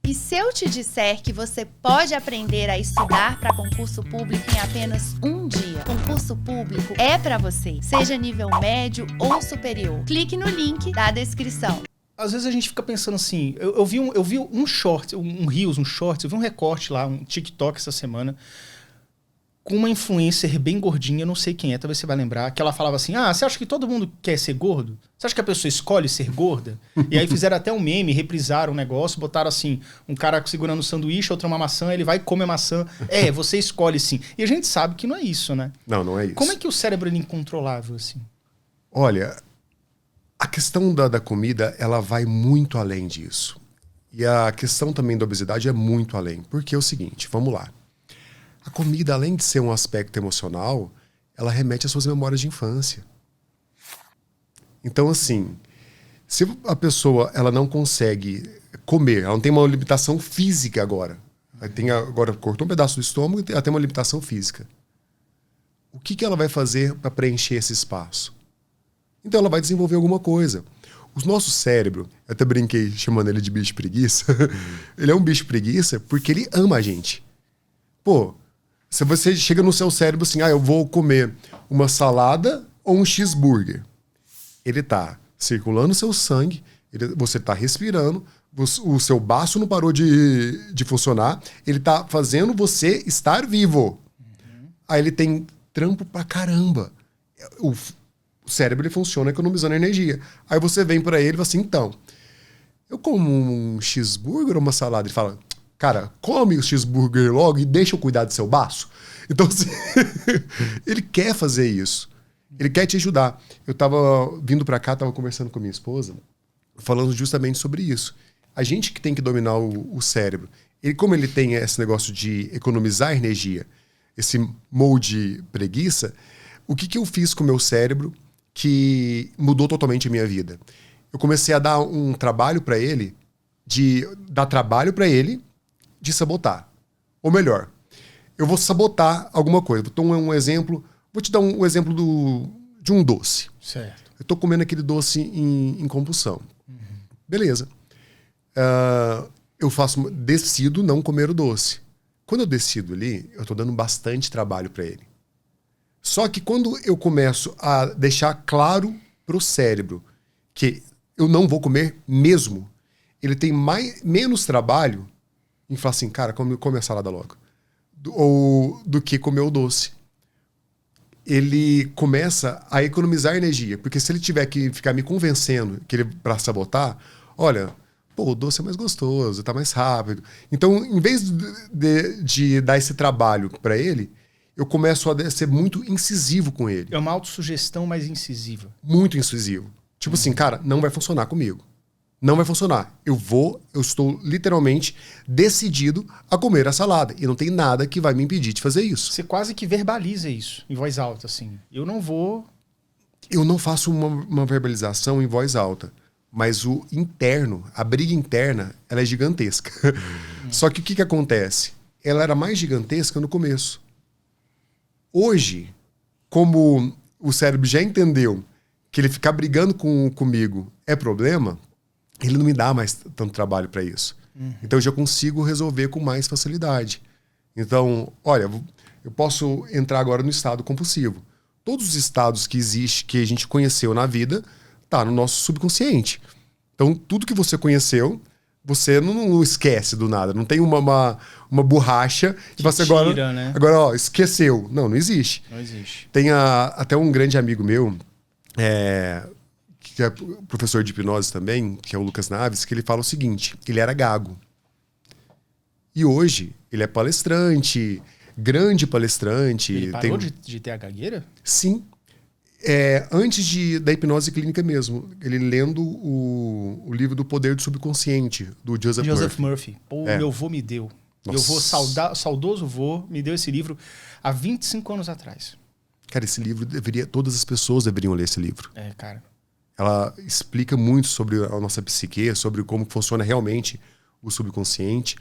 E se eu te disser que você pode aprender a estudar para concurso público em apenas um dia? Concurso público é para você, seja nível médio ou superior. Clique no link da descrição. Às vezes a gente fica pensando assim, eu vi um short, um Reels, um short, eu vi um recorte lá, um TikTok essa semana, com uma influencer bem gordinha, não sei quem é, talvez você vai lembrar, que ela falava assim, você acha que todo mundo quer ser gordo? Você acha que a pessoa escolhe ser gorda? E aí fizeram até um meme, reprisaram o negócio, botaram assim, um cara segurando um sanduíche, outro uma maçã, ele vai e come a maçã. Você escolhe sim. E a gente sabe que não é isso, né? Não é isso. Como é que o cérebro é incontrolável assim? Olha, a questão da comida, ela vai muito além disso. E a questão também da obesidade é muito além. Porque é o seguinte, vamos lá. A comida, além de ser um aspecto emocional, ela remete às suas memórias de infância. Então, assim, se a pessoa ela não consegue comer, ela não tem uma limitação física agora. Agora cortou um pedaço do estômago e ela tem uma limitação física. O que ela vai fazer para preencher esse espaço? Então ela vai desenvolver alguma coisa. O nosso cérebro, eu até brinquei chamando ele de bicho preguiça, ele é um bicho preguiça porque ele ama a gente. Pô, se você chega no seu cérebro assim, eu vou comer uma salada ou um cheeseburger. Ele tá circulando seu sangue, você tá respirando, o seu baço não parou de funcionar, ele tá fazendo você estar vivo. Aí ele tem trampo pra caramba. O cérebro ele funciona economizando energia. Aí você vem pra ele e fala assim, então, eu como um cheeseburger ou uma salada? Ele fala, cara, come o cheeseburger logo e deixa eu cuidar do seu baço. Então, assim, ele quer fazer isso. Ele quer te ajudar. Eu tava vindo pra cá, tava conversando com a minha esposa, falando justamente sobre isso. A gente que tem que dominar o cérebro. Como ele tem esse negócio de economizar energia, esse molde preguiça, o que eu fiz com o meu cérebro que mudou totalmente a minha vida? Eu comecei a dar um trabalho pra ele, de sabotar. Ou melhor, eu vou sabotar alguma coisa. Vou te dar um exemplo de um doce. Certo. Eu tô comendo aquele doce em compulsão. Beleza. Eu decido não comer o doce. Quando eu decido ali, eu tô dando bastante trabalho para ele. Só que quando eu começo a deixar claro pro cérebro que eu não vou comer mesmo, ele tem menos trabalho em falar assim, cara, come a salada logo. Do que comer o doce. Ele começa a economizar energia. Porque se ele tiver que ficar me convencendo que ele pra sabotar, olha, o doce é mais gostoso, tá mais rápido. Então, em vez de dar esse trabalho para ele, eu começo a ser muito incisivo com ele. É uma autossugestão mais incisiva. Muito incisivo. Tipo assim, cara, não vai funcionar comigo. Não vai funcionar. Eu estou literalmente decidido a comer a salada. E não tem nada que vai me impedir de fazer isso. Você quase que verbaliza isso em voz alta, assim. Eu não faço uma verbalização em voz alta. Mas o interno, a briga interna, ela é gigantesca. Só que o que acontece? Ela era mais gigantesca no começo. Hoje, como o cérebro já entendeu que ele ficar brigando comigo é problema, ele não me dá mais tanto trabalho para isso. Então eu já consigo resolver com mais facilidade. Então, olha, eu posso entrar agora no estado compulsivo. Todos os estados que existe, que a gente conheceu na vida, tá no nosso subconsciente. Então, tudo que você conheceu, você não esquece do nada. Não tem uma borracha e você agora, né? Agora, esqueceu. Não existe. Não existe. Tem até um grande amigo meu, que é professor de hipnose também, que é o Lucas Naves, que ele fala o seguinte, ele era gago. E hoje, ele é palestrante, grande palestrante. Ele parou de ter a gagueira? Sim. Antes da hipnose clínica mesmo, ele lendo o livro do Poder do Subconsciente, do Joseph Murphy. Meu vô me deu. Nossa. Meu vô, saudoso vô, me deu esse livro há 25 anos atrás. Cara, esse livro todas as pessoas deveriam ler esse livro. Cara. Ela explica muito sobre a nossa psique, sobre como funciona realmente o subconsciente.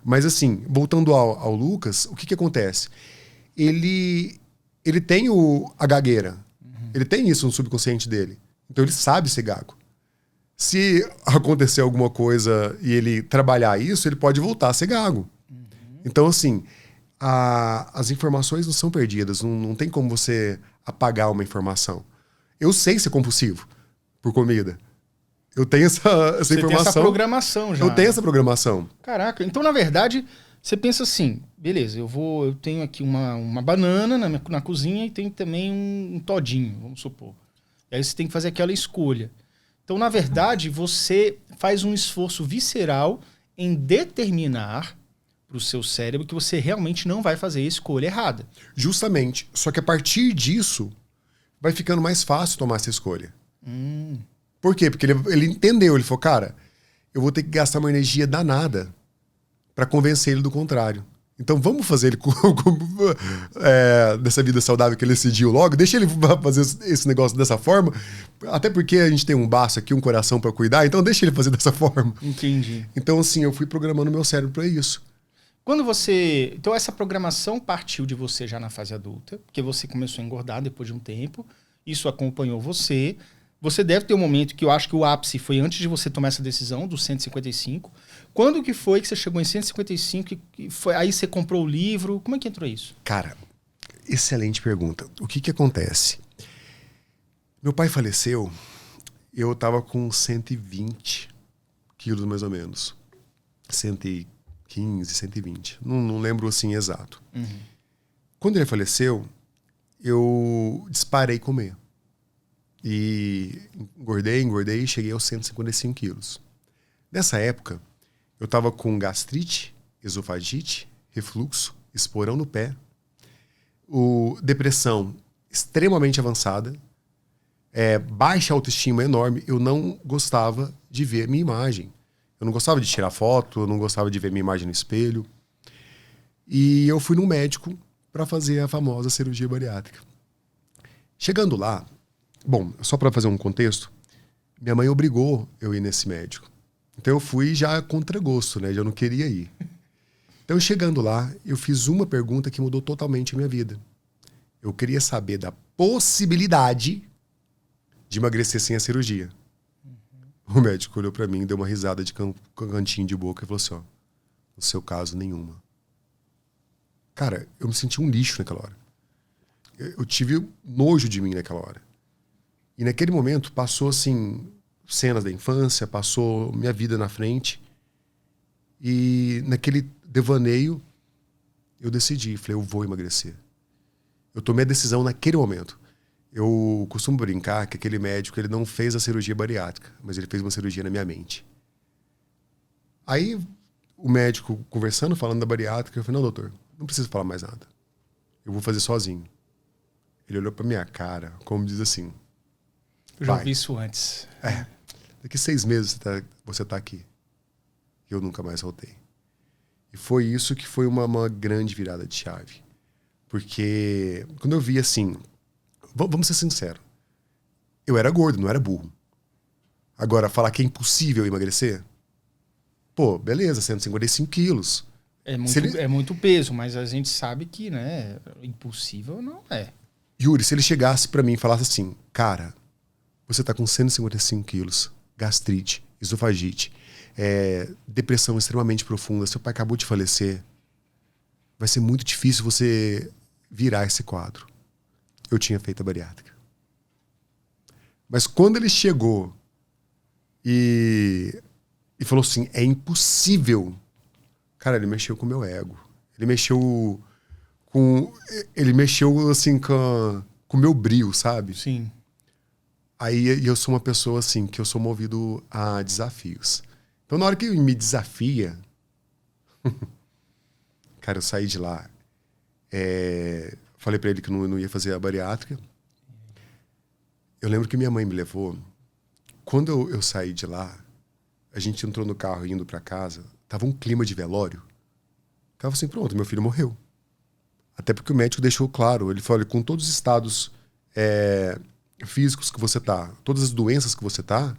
Mas assim, voltando ao Lucas, o que acontece? Ele tem a gagueira. Ele tem isso no subconsciente dele. Então ele sabe ser gago. Se acontecer alguma coisa e ele trabalhar isso, ele pode voltar a ser gago. Então, assim, as informações não são perdidas. Não tem como você apagar uma informação. Eu sei ser compulsivo por comida. Eu tenho essa informação. Você tem essa programação já. Eu tenho essa programação. Caraca, então na verdade, você pensa assim, beleza, eu tenho aqui uma banana na cozinha e tem também um todinho, vamos supor. E aí você tem que fazer aquela escolha. Então, na verdade, você faz um esforço visceral em determinar para o seu cérebro que você realmente não vai fazer a escolha errada. Justamente. Só que a partir disso, vai ficando mais fácil tomar essa escolha. Por quê? Porque ele entendeu, ele falou, cara, eu vou ter que gastar uma energia danada para convencer ele do contrário. Então vamos fazer ele dessa vida saudável que ele decidiu logo, deixa ele fazer esse negócio dessa forma, até porque a gente tem um baço aqui, um coração para cuidar, então deixa ele fazer dessa forma. Entendi. Então assim, eu fui programando meu cérebro para isso. Então essa programação partiu de você já na fase adulta, porque você começou a engordar depois de um tempo, isso acompanhou você. Você deve ter um momento que eu acho que o ápice foi antes de você tomar essa decisão, dos 155. Quando que foi que você chegou em 155 e aí você comprou o livro? Como é que entrou isso? Cara, excelente pergunta. O que acontece? Meu pai faleceu, eu tava com 120 quilos mais ou menos. 115, 120. Não lembro assim exato. Quando ele faleceu, eu disparei comer. E engordei e cheguei aos 155 quilos. Nessa época, eu tava com gastrite, esofagite, refluxo, esporão no pé, depressão extremamente avançada, baixa autoestima enorme. Eu não gostava de ver minha imagem. Eu não gostava de tirar foto, eu não gostava de ver minha imagem no espelho. E eu fui num médico para fazer a famosa cirurgia bariátrica. Chegando lá, bom, só para fazer um contexto, minha mãe obrigou eu ir nesse médico. Então eu fui já contra gosto, né? Já não queria ir. Então chegando lá, eu fiz uma pergunta que mudou totalmente a minha vida. Eu queria saber da possibilidade de emagrecer sem a cirurgia. O médico olhou para mim, deu uma risada de cantinho de boca e falou assim, ó, no seu caso, nenhuma. Cara, eu me senti um lixo naquela hora. Eu tive nojo de mim naquela hora. E naquele momento passou assim, cenas da infância, passou minha vida na frente. E naquele devaneio, eu decidi, falei, eu vou emagrecer. Eu tomei a decisão naquele momento. Eu costumo brincar que aquele médico, ele não fez a cirurgia bariátrica, mas ele fez uma cirurgia na minha mente. Aí, o médico conversando, falando da bariátrica, eu falei, não, doutor, não precisa falar mais nada. Eu vou fazer sozinho. Ele olhou pra minha cara, como diz assim, eu já ouvi isso antes. Daqui 6 meses você tá aqui. E eu nunca mais voltei. E foi isso que foi uma grande virada de chave. Porque quando eu vi assim, vamos ser sinceros, eu era gordo, não era burro. Agora, falar que é impossível emagrecer? Pô, beleza, 155 quilos. É muito peso, mas a gente sabe que, né, impossível não é. Yuri, se ele chegasse pra mim e falasse assim, cara, você tá com 155 quilos, gastrite, esofagite, depressão extremamente profunda, seu pai acabou de falecer, vai ser muito difícil você virar esse quadro. Eu tinha feito a bariátrica. Mas quando ele chegou e falou assim, é impossível, cara, ele mexeu com o meu ego. Ele mexeu assim com o meu brio, sabe? Sim. Aí eu sou uma pessoa assim, que eu sou movido a desafios. Então na hora que ele me desafia, cara, eu saí de lá. Falei pra ele que não ia fazer a bariátrica. Eu lembro que minha mãe me levou. Quando eu saí de lá, a gente entrou no carro indo pra casa, tava um clima de velório. Tava assim, pronto, meu filho morreu. Até porque o médico deixou claro, ele falou, com todos os estados físicos que você tá, todas as doenças que você tá,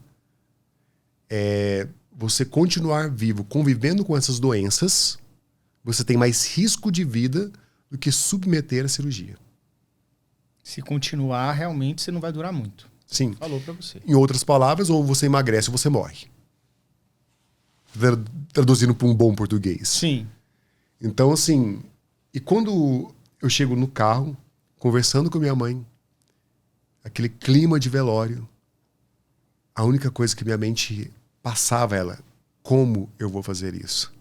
você continuar vivo, convivendo com essas doenças, você tem mais risco de vida do que submeter a cirurgia. Se continuar, realmente você não vai durar muito. Sim. Falou pra você. Em outras palavras, ou você emagrece ou você morre. Traduzindo para um bom português. Sim. Então, assim, e quando eu chego no carro, conversando com minha mãe, aquele clima de velório, a única coisa que minha mente passava ela, como eu vou fazer isso?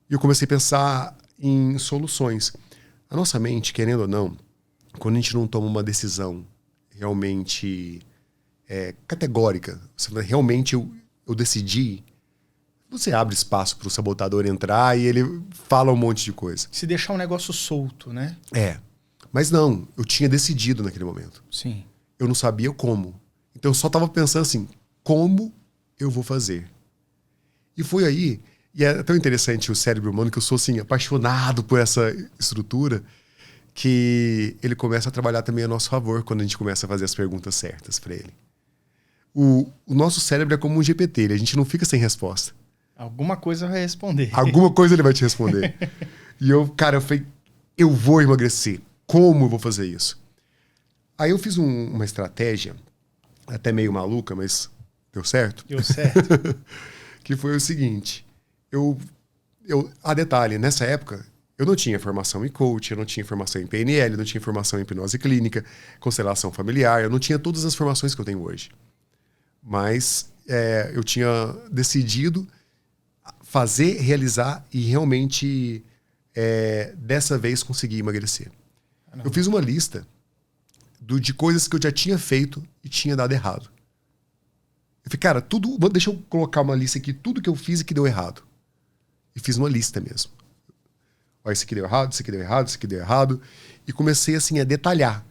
E eu comecei a pensar em soluções. A nossa mente, querendo ou não, quando a gente não toma uma decisão realmente categórica, realmente eu decidi, você abre espaço para o sabotador entrar e ele fala um monte de coisa. Se deixar um negócio solto, né? Mas não, eu tinha decidido naquele momento. Sim. Eu não sabia como. Então eu só estava pensando assim, como eu vou fazer? E foi aí, e é tão interessante o cérebro humano, que eu sou assim, apaixonado por essa estrutura, que ele começa a trabalhar também a nosso favor quando a gente começa a fazer as perguntas certas para ele. O nosso cérebro é como um GPT, a gente não fica sem resposta. Alguma coisa vai responder. Alguma coisa ele vai te responder. E eu falei, eu vou emagrecer. Como eu vou fazer isso? Aí eu fiz uma estratégia, até meio maluca, mas deu certo. Deu certo. Que foi o seguinte, a detalhe, nessa época, eu não tinha formação em coach, eu não tinha formação em PNL, eu não tinha formação em hipnose clínica, constelação familiar, eu não tinha todas as formações que eu tenho hoje. Mas eu tinha decidido fazer, realizar e realmente, dessa vez, conseguir emagrecer. Eu fiz uma lista de coisas que eu já tinha feito e tinha dado errado. Eu falei, cara, deixa eu colocar uma lista aqui, tudo que eu fiz e que deu errado. E fiz uma lista mesmo. Ó, isso aqui deu errado, isso aqui deu errado, isso aqui deu errado. E comecei, assim, a detalhar.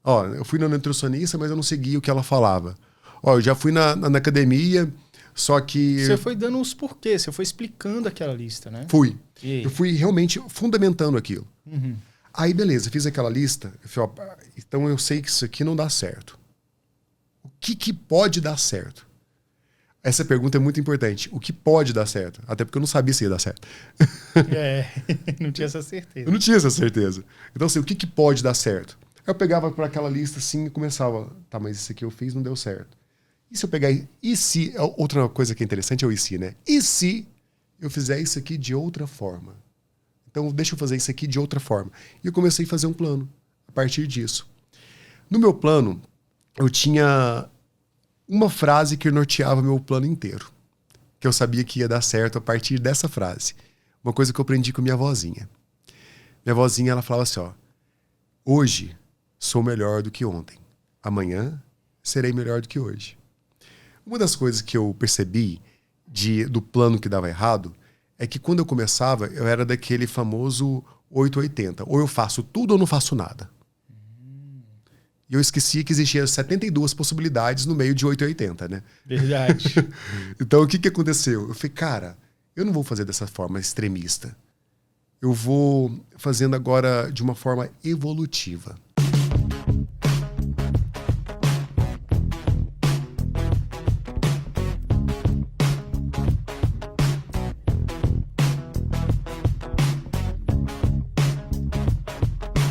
Ó, eu fui na nutricionista, mas eu não segui o que ela falava. Ó, eu já fui na academia, só que... Você foi dando uns porquês, você foi explicando aquela lista, né? Fui. Eu fui realmente fundamentando aquilo. Uhum. Aí, beleza, fiz aquela lista. Eu falei, ó, então eu sei que isso aqui não dá certo. O que pode dar certo? Essa pergunta é muito importante. O que pode dar certo? Até porque eu não sabia se ia dar certo. Não tinha essa certeza. Eu não tinha essa certeza. Então, assim, o que pode dar certo? Aí eu pegava por aquela lista assim e começava, tá, mas isso aqui eu fiz, não deu certo. E se eu pegar, e se, outra coisa que é interessante é o e se, né? E se eu fizer isso aqui de outra forma? Então, deixa eu fazer isso aqui de outra forma. E eu comecei a fazer um plano a partir disso. No meu plano, eu tinha uma frase que norteava meu plano inteiro. Que eu sabia que ia dar certo a partir dessa frase. Uma coisa que eu aprendi com minha avózinha. Minha avózinha, ela falava assim, ó. Hoje, sou melhor do que ontem. Amanhã, serei melhor do que hoje. Uma das coisas que eu percebi do plano que dava errado é que quando eu começava, eu era daquele famoso 880. Ou eu faço tudo ou não faço nada. E eu esqueci que existiam 72 possibilidades no meio de 880, né? Verdade. Então, o que aconteceu? Eu falei, cara, eu não vou fazer dessa forma extremista. Eu vou fazendo agora de uma forma evolutiva.